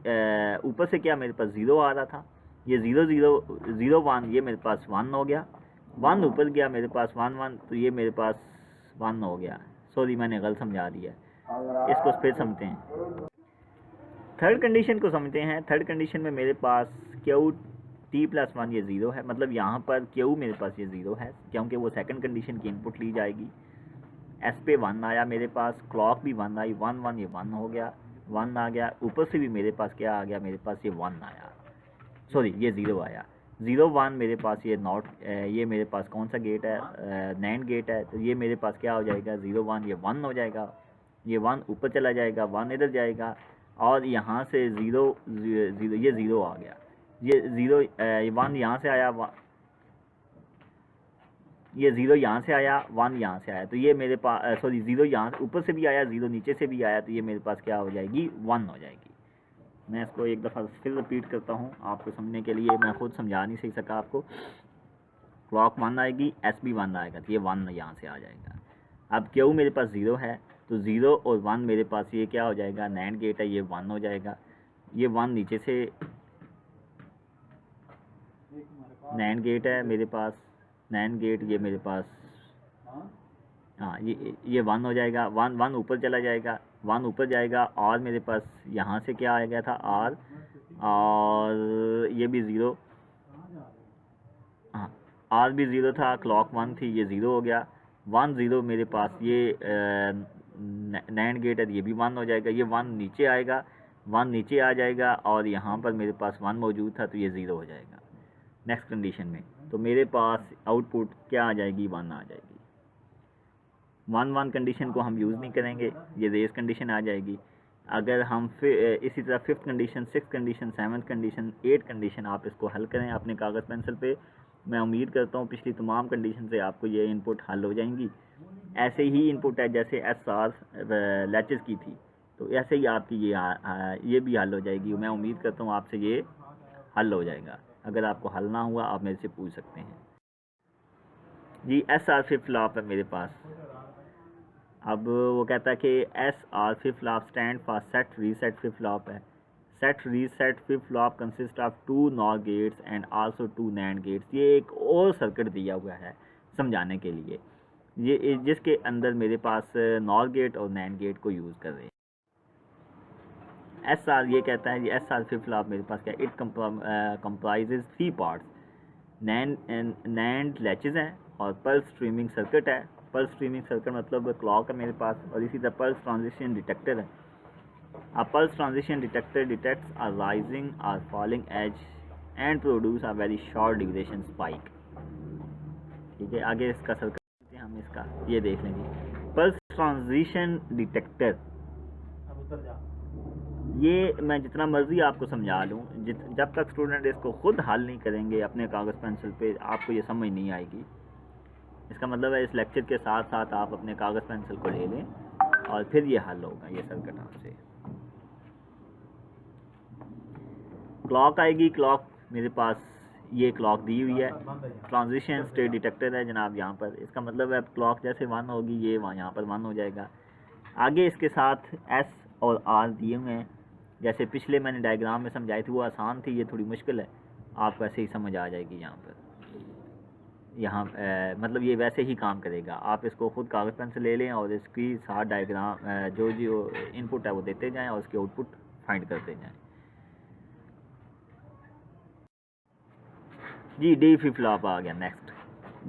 ऊपर से क्या मेरे पास 0 आ रहा था, ये 0 0 0 1 ये मेरे पास 1 हो गया, 1 ऊपर गया मेरे पास 1 1, तो ये मेरे पास 1 हो गया। सॉरी मैंने गलत समझा दिया, इसको फिर समझते हैं। थर्ड कंडीशन को समझते हैं। थर्ड कंडीशन में मेरे पास क्यू T+1 ये 0 है, मतलब यहाँ पर क्यू मेरे पास ये 0 है क्योंकि वो सेकंड कंडीशन की इनपुट ली जाएगी। एस पे 1 आया मेरे पास, क्लॉक भी 1 आई, 1 1 ये 1 हो गया, 1 आ गया, ऊपर से भी मेरे पास क्या आ गया, मेरे पास ये 1 आया, सॉरी ये 0 आया, 0 1 मेरे पास ये नॉट, ये मेरे पास कौन सा गेट है, नैंड गेट है, तो ये मेरे पास क्या हो जाएगा, 0 1 ये 1 हो जाएगा, ये 1 ऊपर चला जाएगा, 1 इधर जाएगा, और यहाँ से 0 0 ये 0 आ गया, ये 0 1 यहाँ से आया, ये 0 यहाँ से आया, 1 यहाँ से आया, तो ये मेरे पास सॉरी 0 यहाँ ऊपर से भी आया, 0 नीचे से भी आया, तो ये मेरे पास क्या हो जाएगी, 1 हो जाएगी। मैं इसको एक दफ़ा फिर रिपीट करता हूँ आपको समझने के लिए, मैं खुद समझा नहीं सही सका आपको। क्लॉक 1 आएगी, एस भी 1 आएगा, तो ये 1 यहाँ से आ जाएगा। अब क्यू मेरे पास 0 है, तो 0 और 1 मेरे पास ये क्या हो जाएगा, नैंड गेट है, ये 1 हो जाएगा, ये 1 नीचे से नैंड गेट है मेरे पास, नैंड गेट ये मेरे पास, हाँ ये 1 हो जाएगा, 1 1 ऊपर चला जाएगा, 1 ऊपर जाएगा, और मेरे पास यहाँ से क्या आ गया था, आर, और ये भी 0, हाँ आर भी 0 था, क्लॉक 1 थी, ये 0 हो गया, 1 0 मेरे पास ये नैंड गेट है, ये भी 1 हो जाएगा, ये 1 नीचे आएगा, 1 नीचे आ जाएगा, और यहाँ पर मेरे पास 1 मौजूद था, तो ये 0 हो जाएगा नेक्स्ट कंडीशन में। तो मेरे पास आउटपुट क्या आ जाएगी, 1 आ जाएगी। 1 1 कंडीशन को हम यूज़ नहीं करेंगे, ये रेस कंडीशन आ जाएगी। अगर हम इसी तरह 5th condition, 6th condition, 7th condition, 8th condition आप इसको हल करें अपने कागज़ पेंसिल पे, मैं उम्मीद करता हूँ पिछली तमाम कंडीशन से आपको ये इनपुट हल हो जाएंगी। ऐसे ही इनपुट है जैसे SR लैचेस की थी, तो ऐसे ही आपकी ये भी हल हो जाएगी। मैं उम्मीद करता हूँ आपसे ये हल हो जाएगा। अगर आपको हल ना हुआ आप मेरे से पूछ सकते हैं। जी SR फ्लिप फ्लॉप है मेरे पास, अब वो कहता है कि S R flip flop stand for set reset flip flop है। Set reset flip flop consist of 2 NOR gates and also 2 NAND gates. ये एक और सर्किट दिया हुआ है समझाने के लिए, ये जिसके अंदर मेरे पास नॉर गेट और नैंड गेट को यूज़ कर रहे हैं। एस आर ये कहता है, एस आर फ्लिप फ्लॉप मेरे पास क्या, इट कंप्राइजेज 3 पार्ट्स। नैंड लैचेज हैं और पल्स स्ट्रीमिंग सर्किट है। पल्स स्ट्रीमिंग सर्किट मतलब क्लॉक है मेरे पास, और इसी तरह पल्स ट्रांजिशन डिटेक्टर है। A pulse transition detector detects a rising or falling edge and produce a very short duration spike। ठीक है, आगे इसका सर्किट हम इसका ये देख लेंगे। पल्स ट्रांजिशन डिटेक्टर, ये मैं जितना मर्जी आपको समझा लूँ, जब तक स्टूडेंट इसको खुद हल नहीं करेंगे अपने कागज़ पेंसिल पे, आपको ये समझ नहीं आएगी। इसका मतलब है इस लेक्चर के साथ साथ आप अपने कागज़ पेंसिल को ले लें और फिर ये हल होगा ये सर्किट आपसे। क्लॉक आएगी, क्लॉक मेरे पास ये क्लॉक दी हुई है, ट्रांजिशन स्टेट डिटेक्टर है जनाब यहाँ पर। इसका मतलब है क्लॉक जैसे 1 होगी ये यहाँ पर 1 हो जाएगा। आगे इसके साथ एस और आर दिए हुए हैं, जैसे पिछले मैंने डायग्राम में समझाई थी वो आसान थी, ये थोड़ी मुश्किल है, आपको ऐसे ही समझ आ जाएगी यहाँ पर। यहाँ मतलब ये वैसे ही काम करेगा। आप इसको खुद कागज़ पेन से ले लें और इसकी साथ डायग्राम जो जो इनपुट है वो देते जाएँ और उसके आउटपुट फाइंड करते जाएँ। जी डी फ्लिप फ्लॉप आ गया। नेक्स्ट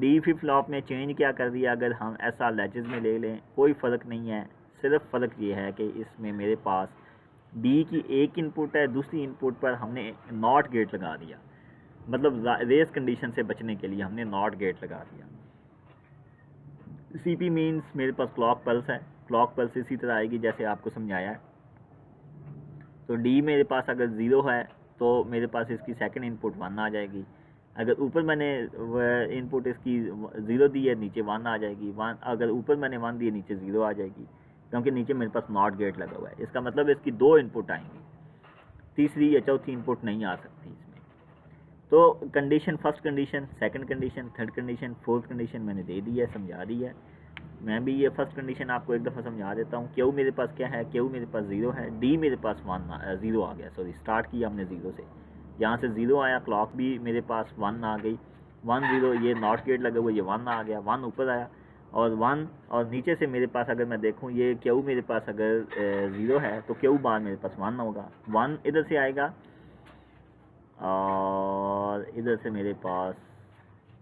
डी फ्लिप फ्लॉप में चेंज क्या कर दिया, अगर हम एस आर लैचेज में ले लें कोई फ़र्क नहीं है, सिर्फ फ़र्क ये है कि इसमें मेरे पास डी की एक इनपुट है, दूसरी इनपुट पर हमने नॉट गेट लगा दिया, मतलब रेस कंडीशन से बचने के लिए हमने नॉट गेट लगा दिया। सी पी मीन्स मेरे पास क्लॉक पल्स है, क्लॉक पल्स इसी तरह आएगी जैसे आपको समझाया है। तो डी मेरे पास अगर ज़ीरो है तो मेरे पास इसकी सेकंड इनपुट 1 आ जाएगी। अगर ऊपर मैंने इनपुट इसकी 0 दी है, नीचे 1 आ जाएगी। 1 अगर ऊपर मैंने 1 दी है, नीचे 0 आ जाएगी, क्योंकि नीचे मेरे पास नॉट गेट लगा हुआ है। इसका मतलब इसकी 2 इनपुट आएंगी, तीसरी या चौथी इनपुट नहीं आ सकती इसमें। तो condition, first condition, second condition, third condition, fourth condition मैंने दे दी है, समझा दी है। मैं भी ये फर्स्ट कंडीशन आपको एक दफ़ा समझा देता हूँ। क्यू मेरे पास क्या है, क्यू मेरे पास 0 है, डी मेरे पास 0 आ गया, सॉरी स्टार्ट किया हमने 0 से, यहाँ से 0 आया, क्लॉक भी मेरे पास 1 आ गई, 1 0, ये नॉट गेट लगा हुआ, ये 1 आ गया, 1 ऊपर आया और 1, और नीचे से मेरे पास अगर मैं देखूँ ये क्यू मेरे पास अगर 0 है तो क्यू बार मेरे पास 1 होगा, 1 इधर से आएगा और इधर से मेरे पास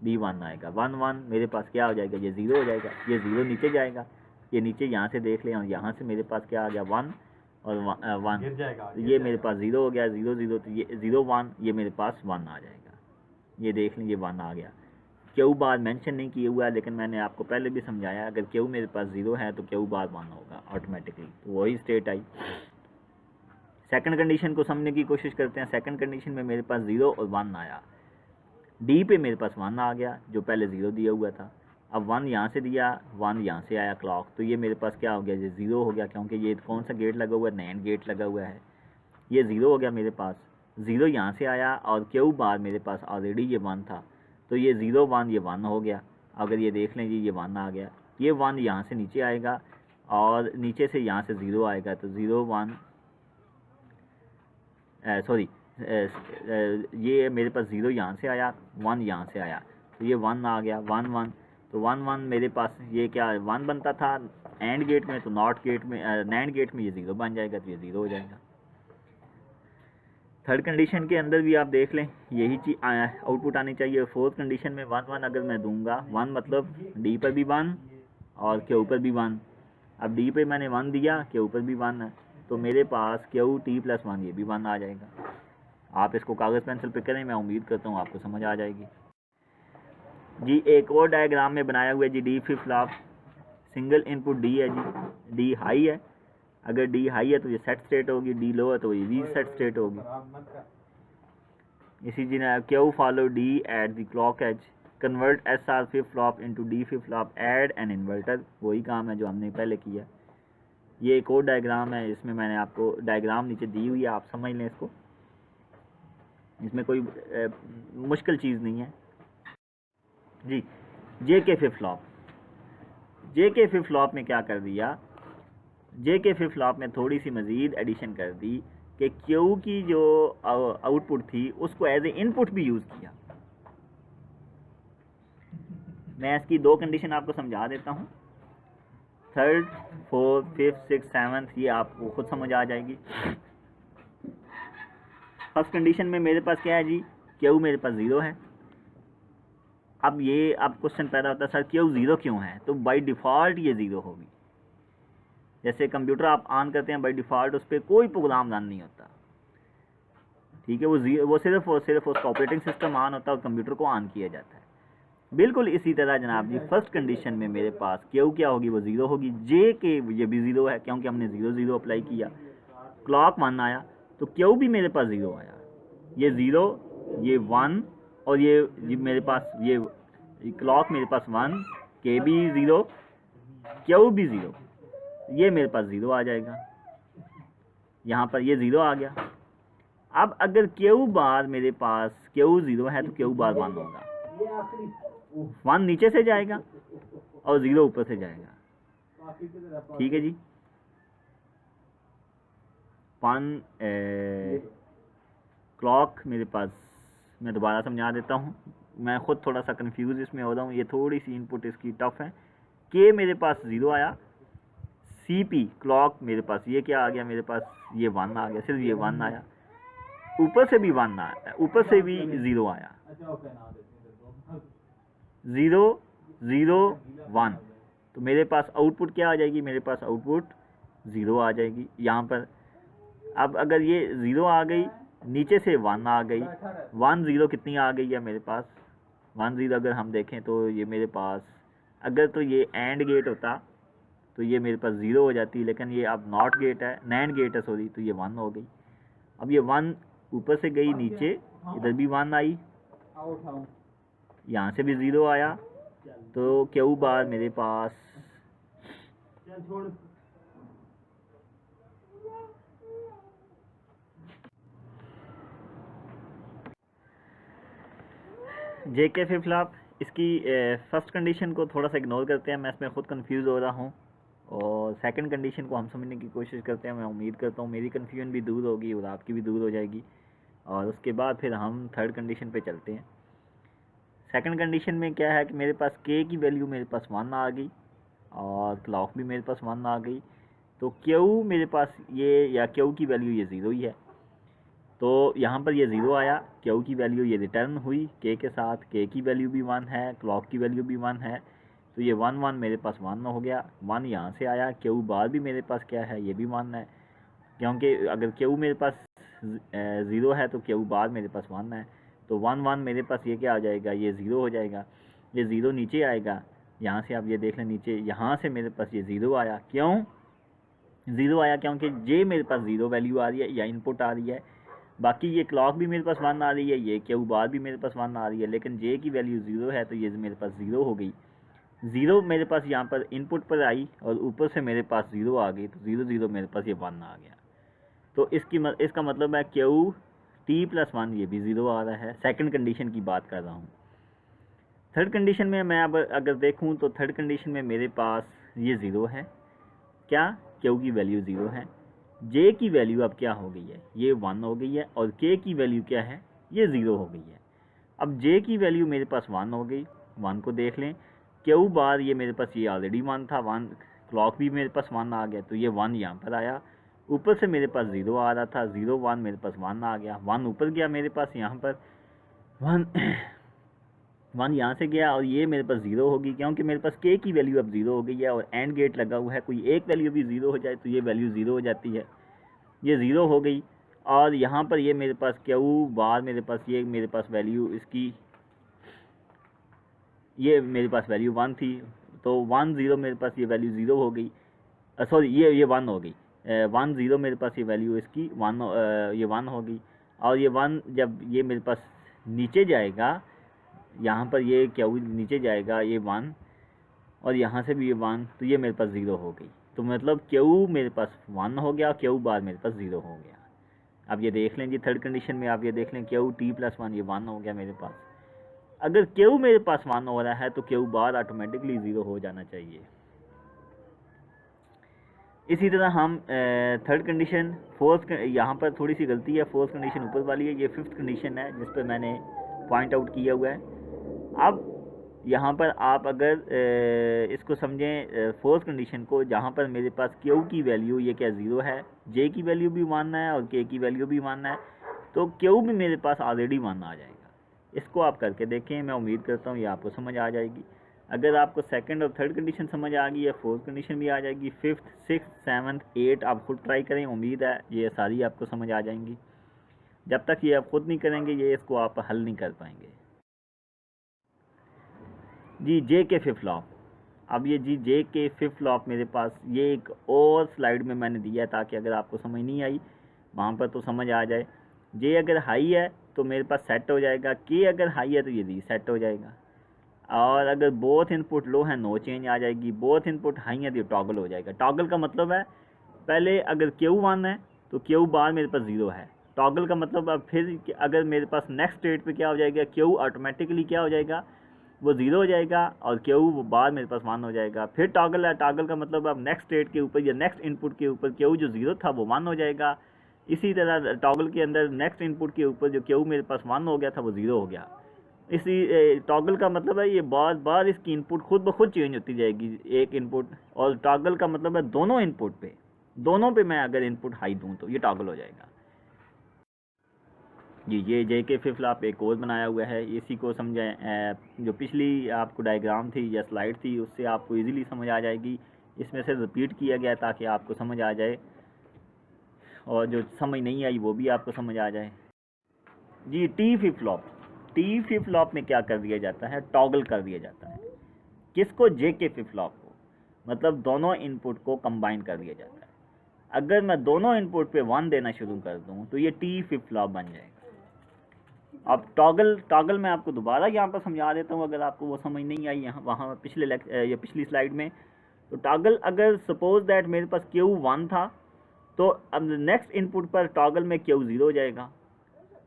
बी 1 आएगा, 1 1 मेरे पास क्या हो जाएगा, ये 0 हो जाएगा, ये 0 नीचे जाएगा, ये नीचे यहाँ से देख लें, और यहाँ से मेरे पास क्या आ गया 1 और 1, तो ये मेरे पास 0 हो गया, 0 0, तो ये 0 1, ये मेरे पास 1 आ जाएगा, ये देख लें ये 1 आ गया। क्यू बार मेंशन नहीं किया हुआ है, लेकिन मैंने आपको पहले भी समझाया अगर क्यू मेरे पास 0 है तो क्यू बार 1 होगा ऑटोमेटिकली, तो वही स्टेट आई। सेकंड कंडीशन को समझने की कोशिश करते हैं। सेकंड कंडीशन में मेरे पास 0 और 1 आया, डी पे मेरे पास 1 आ गया जो पहले 0 दिया हुआ था, अब 1 यहाँ से दिया, 1 यहाँ से आया क्लॉक, तो ये मेरे पास क्या हो गया, ये 0 हो गया, क्योंकि ये कौन सा गेट लगा हुआ है, नैंड गेट लगा हुआ है, ये 0 हो गया मेरे पास। 0 यहाँ से आया और क्यू बार मेरे पास ऑलरेडी ये 1 था, तो ये 0 1 ये 1 हो गया। अगर ये देख लें जी ये 1 आ गया, ये 1 यहाँ से नीचे आएगा और नीचे से यहाँ से 0 आएगा, तो 0 1 सॉरी ये मेरे पास 0 यहाँ से आया, 1 यहाँ से आया, तो ये 1 आ गया, 1 1, तो 1 1 मेरे पास ये क्या 1 बनता था एंड गेट में, तो नॉट गेट में नैंड गेट में ये 0 बन जाएगा, तो ये 0 हो जाएगा। थर्ड कंडीशन के अंदर भी आप देख लें यही चीज आउटपुट आनी चाहिए। फोर्थ कंडीशन में 1 1 अगर मैं दूंगा, 1 मतलब डी पर भी 1 और क्यू पर भी 1, अब डी पे मैंने 1 दिया, क्यू पर भी 1 है, तो मेरे पास क्यू टी प्लस 1 ये भी 1 आ जाएगा। आप इसको कागज़ पेंसिल पे करें, मैं उम्मीद करता हूँ आपको समझ आ जाएगी। जी एक और डायग्राम में बनाया हुआ है G D flip flop, single input D है जी, डी हाई है, अगर डी हाई है तो ये सेट स्टेट होगी, डी लो है तो ये रीसेट स्टेट होगी। इसी तरह Q follow D at the clock edge, convert S R flip flop into D flip flop, add N inverter, वही काम है जो हमने पहले किया। ये एक और डायग्राम है, इसमें मैंने आपको डायग्राम नीचे दी हुई है, आप समझ लें इसको, इसमें कोई मुश्किल चीज़ नहीं है जी। जे के फ्लिप फ्लॉप, जे के फ्लिप फ्लॉप में क्या कर दिया, जे के फ्लिप फ्लॉप में थोड़ी सी मज़ीद एडिशन कर दी कि क्यू की जो आउटपुट थी उसको एज ए इनपुट भी यूज़ किया। मैं इसकी दो कंडीशन आपको समझा देता हूँ, third, fourth, fifth, six, seventh, ये आपको खुद समझ आ जाएगी। फर्स्ट कंडीशन में मेरे पास क्या है जी, क्यू मेरे पास ज़ीरो है। अब ये अब क्वेश्चन पैदा होता है सर क्यू ज़ीरो क्यों है, तो बाय डिफ़ॉल्ट ये ज़ीरो होगी। जैसे कंप्यूटर आप ऑन करते हैं बाय डिफ़ॉल्ट उस पर कोई प्रोग्राम रन नहीं होता, ठीक है, वो सिर्फ और सिर्फ उसका ऑपरेटिंग सिस्टम ऑन होता है और कंप्यूटर को ऑन किया जाता है। बिल्कुल इसी तरह जनाब जी फर्स्ट कंडीशन में मेरे पास क्यू क्या होगी, वो ज़ीरो होगी। जे के ये भी ज़ीरो है क्योंकि हमने ज़ीरो ज़ीरो अप्लाई किया। क्लॉक 1 आया तो क्यू भी मेरे पास ज़ीरो आया, ये ज़ीरो, ये 1 और ये मेरे पास ये क्लॉक मेरे पास 1, के भी ज़ीरो, क्यू भी ज़ीरो, ये मेरे पास ज़ीरो आ जाएगा। यहाँ पर ये ज़ीरो आ गया। अब अगर क्यू बार मेरे पास क्यू ज़ीरो है तो क्यू बार 1 होगा, 1 नीचे से जाएगा और 0 ऊपर से जाएगा, ठीक है जी। 1 क्लॉक मेरे पास, मैं दोबारा समझा देता हूँ, मैं खुद थोड़ा सा कंफ्यूज इसमें हो रहा हूँ, ये थोड़ी सी इनपुट इसकी टफ है। के मेरे पास 0 आया, सी पी क्लॉक मेरे पास ये क्या आ गया, मेरे पास ये 1 आ गया, सिर्फ ये 1 आया, ऊपर से भी 1 आया, ऊपर से भी 0 आया, 0 0 1, तो मेरे पास आउटपुट क्या आ जाएगी, मेरे पास आउटपुट 0 आ जाएगी यहाँ पर। अब अगर ये 0 आ गई, नीचे से 1 आ गई, 1 0 कितनी आ गई है मेरे पास, 1 0 अगर हम देखें तो ये मेरे पास, अगर तो ये एंड गेट होता तो ये मेरे पास 0 हो जाती, लेकिन ये अब नॉट गेट है, नैंड गेट है सॉरी, तो ये 1 हो गई। अब ये 1 ऊपर से गई नीचे, इधर भी 1 आई, यहाँ से भी 0 आया, तो क्यू बार मेरे पास जे के फ्लिप फ्लॉप, इसकी फर्स्ट कंडीशन को थोड़ा सा इग्नोर करते हैं, मैं इसमें खुद कंफ्यूज हो रहा हूँ, और सेकंड कंडीशन को हम समझने की कोशिश करते हैं। मैं उम्मीद करता हूँ मेरी कन्फ्यूजन भी दूर होगी और आपकी भी दूर हो जाएगी, और उसके बाद फिर हम थर्ड कंडीशन पे चलते हैं। सेकंड कंडीशन में क्या है कि मेरे पास के की वैल्यू मेरे पास 1 आ गई और क्लॉक भी मेरे पास 1 आ गई, तो क्यू मेरे पास ये, या क्यू की वैल्यू ये 0 ही है, तो यहाँ पर ये 0 आया, क्यू की वैल्यू ये रिटर्न हुई के साथ, के की वैल्यू भी 1 है, क्लॉक की वैल्यू भी 1 है, तो ये 1 1 मेरे पास 1 हो गया, 1 यहाँ से आया, क्यू बार भी मेरे पास क्या है, ये भी 1 है, क्योंकि अगर क्यू मेरे पास 0 है तो क्यू बार मेरे पास 1 है, तो 1 1 मेरे पास ये क्या आ जाएगा, ये 0 हो जाएगा, ये 0 नीचे आएगा, यहाँ से आप ये देख लें नीचे, यहाँ से मेरे पास ये 0 आया, क्यों 0 आया, क्योंकि जे मेरे पास 0 वैल्यू आ रही है या इनपुट आ रही है, बाकी ये क्लॉक भी मेरे पास 1 आ रही है, ये क्यू बार भी मेरे पास 1 आ रही है, लेकिन जे की वैल्यू 0 है तो ये मेरे पास 0 हो गई, 0 मेरे पास यहाँ पर इनपुट पर आई और ऊपर से मेरे पास 0 आ गई, तो 0 0 मेरे पास ये 1 आ गया, तो इसका मतलब है क्यू टी प्लस 1 ये भी 0 आ रहा है। सेकंड कंडीशन की बात कर रहा हूँ। थर्ड कंडीशन में मैं अब अगर देखूँ तो थर्ड कंडीशन में मेरे पास ये 0 है, क्या, क्यू की वैल्यू 0 है, जे की वैल्यू अब क्या हो गई है, ये 1 हो गई है, और के की वैल्यू क्या है, ये 0 हो गई है। अब जे की वैल्यू मेरे पास 1 हो गई, 1 को देख लें, क्यू बार ये मेरे पास ये ऑलरेडी 1 था, 1 क्लॉक भी मेरे पास 1 आ गया, तो ये 1 यहाँ पर आया, ऊपर से मेरे पास 0 आ रहा था, 0 1 मेरे पास 1 आ गया, 1 ऊपर गया मेरे पास, यहाँ पर 1 1 यहाँ से गया और ये मेरे पास 0 होगी, क्योंकि मेरे पास के की वैल्यू अब 0 हो गई है और एंड गेट लगा हुआ है, कोई एक वैल्यू भी 0 हो जाए तो ये वैल्यू 0 हो जाती है, ये 0 हो गई। और यहाँ पर ये मेरे पास क्यू बार मेरे पास ये मेरे पास वैल्यू इसकी, ये मेरे पास वैल्यू 1 थी, तो 1 0 मेरे पास ये वैल्यू 0 हो गई, सॉरी ये 1 हो गई, 1 0 मेरे पास ये वैल्यू इसकी 1 ये 1 हो गई, और ये 1 जब ये मेरे पास नीचे जाएगा, यहाँ पर ये क्यू नीचे जाएगा, ये 1 और यहाँ से भी ये 1, तो ये मेरे पास 0 हो गई, तो मतलब क्यू मेरे पास 1 हो गया, क्यू बार मेरे पास 0 हो गया। अब ये देख लें जी थर्ड कंडीशन में आप ये देख लें, क्यू टी प्लस 1 ये 1 हो गया मेरे पास, अगर क्यू मेरे पास 1 हो रहा है तो क्यू बार ऑटोमेटिकली 0 हो जाना चाहिए, इसी तरह हम थर्ड कंडीशन, फोर्थ, यहाँ पर थोड़ी सी गलती है, फोर्थ कंडीशन ऊपर वाली है, ये फिफ्थ कंडीशन है जिस पर मैंने पॉइंट आउट किया हुआ है। अब यहाँ पर आप अगर इसको समझें फोर्थ कंडीशन को, जहाँ पर मेरे पास क्यू की वैल्यू ये क्या ज़ीरो है, जे की वैल्यू भी मानना है और के की वैल्यू भी मानना है, तो क्यू भी मेरे पास ऑलरेडी मानना आ जाएगा। इसको आप करके देखें, मैं उम्मीद करता हूँ ये आपको समझ आ जाएगी। अगर आपको सेकंड और थर्ड कंडीशन समझ आ गई है, फोर्थ कंडीशन भी आ जाएगी, फिफ्थ, सिक्स, सेवन्थ, एट आप खुद ट्राई करें, उम्मीद है ये सारी आपको समझ आ जाएंगी। जब तक ये आप खुद नहीं करेंगे ये इसको आप हल नहीं कर पाएंगे। जी जे के फिफ्थ फ्लॉप, अब ये जी जे के फिफ्थ फ्लॉप मेरे पास ये एक और स्लाइड में मैंने दिया है ताकि अगर आपको समझ नहीं आई वहाँ पर तो समझ आ जाए। जे अगर हाई है तो मेरे पास सेट हो जाएगा, के अगर हाई है तो ये रीसेट हो जाएगा, और अगर बोथ इनपुट लो है नो चेंज आ जाएगी, बोथ इनपुट हाई है तो टॉगल हो जाएगा। टॉगल का मतलब है पहले अगर क्यू वन है तो क्यू बार मेरे पास ज़ीरो है, टॉगल का मतलब अब फिर अगर मेरे पास नेक्स्ट स्टेट पे क्या हो जाएगा, क्यू ऑटोमेटिकली क्या हो जाएगा, वो ज़ीरो हो जाएगा और क्यू बार मेरे पास वन हो जाएगा। फिर टॉगल है, टॉगल का मतलब अब नेक्स्ट स्टेट के ऊपर या नेक्स्ट इनपुट के ऊपर क्यू जो ज़ीरो था वो वन हो जाएगा। इसी तरह टॉगल के अंदर नेक्स्ट इनपुट के ऊपर जो क्यू मेरे पास वन हो गया था वो ज़ीरो हो गया। इसी टॉगल का मतलब है ये बार बार इसकी इनपुट खुद ब खुद चेंज होती जाएगी एक इनपुट, और टॉगल का मतलब है दोनों इनपुट पे, दोनों पे मैं अगर इनपुट हाई दूँ तो ये टॉगल हो जाएगा। जी ये जे के फिफ्थ फ्लॉप एक और बनाया हुआ है, इसी को समझें, जो पिछली आपको डायग्राम थी या स्लाइड थी उससे आपको इजीली समझ आ जाएगी, इसमें से रिपीट किया गया ताकि आपको समझ आ जाए और जो समझ नहीं आई वो भी आपको समझ आ जाए। G T flip flop, T flip flop में क्या कर दिया जाता है, टॉगल कर दिया जाता है। किसको, जे के फ्लिप फ्लॉप को, मतलब दोनों इनपुट को कंबाइन कर दिया जाता है। अगर मैं दोनों इनपुट पे वन देना शुरू कर दूं तो ये टी फ्लिप फ्लॉप बन जाएगा। अब टॉगल मैं आपको दोबारा यहाँ पर समझा देता हूँ अगर आपको वो समझ नहीं आई यहाँ वहाँ पिछली स्लाइड में। तो टॉगल अगर सपोज दैट मेरे पास क्यू वन था तो अब नेक्स्ट इनपुट पर टॉगल में क्यू ज़ीरो हो जाएगा,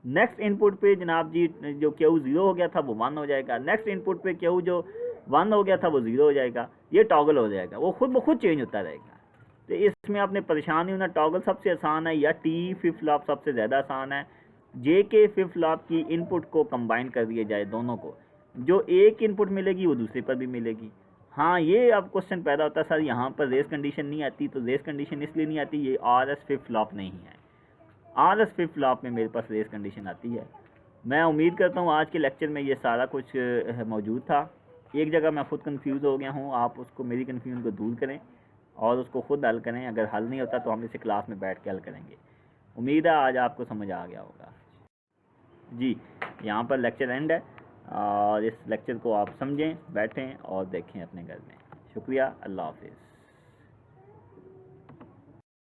नेक्स्ट इनपुट पे जनाब जी जो क्यू ज़ीरो हो गया था वो वन हो जाएगा, नेक्स्ट इनपुट पे क्यू जो वन हो गया था वो ज़ीरो हो जाएगा, ये टॉगल हो जाएगा, वो खुद ब खुद चेंज होता रहेगा। तो इसमें आपने परेशान नहीं होना, टॉगल सबसे आसान है या टी फ्लिप फ्लॉप सबसे ज़्यादा आसान है। जे के फ्लिप फ्लॉप की इनपुट को कंबाइन कर दिया जाए दोनों को, जो एक इनपुट मिलेगी वो दूसरे पर भी मिलेगी। हाँ ये अब क्वेश्चन पैदा होता है सर यहाँ पर रेस कंडीशन नहीं आती, तो रेस कंडीशन इसलिए नहीं आती ये आर एस फ्लिप फ्लॉप नहीं है, आर एस फ्लिप फ्लॉप में मेरे पास रेस कंडीशन आती है। मैं उम्मीद करता हूँ आज के लेक्चर में ये सारा कुछ मौजूद था। एक जगह मैं खुद कंफ्यूज हो गया हूँ, आप उसको मेरी कन्फ्यूजन को दूर करें और उसको खुद हल करें, अगर हल नहीं होता तो हम इसे क्लास में बैठ के हल करेंगे। उम्मीद है आज आपको समझ आ गया होगा। जी यहाँ पर लेक्चर एंड है और इस लेक्चर को आप समझें, बैठें और देखें अपने घर में। शुक्रिया, अल्लाह हाफिज़।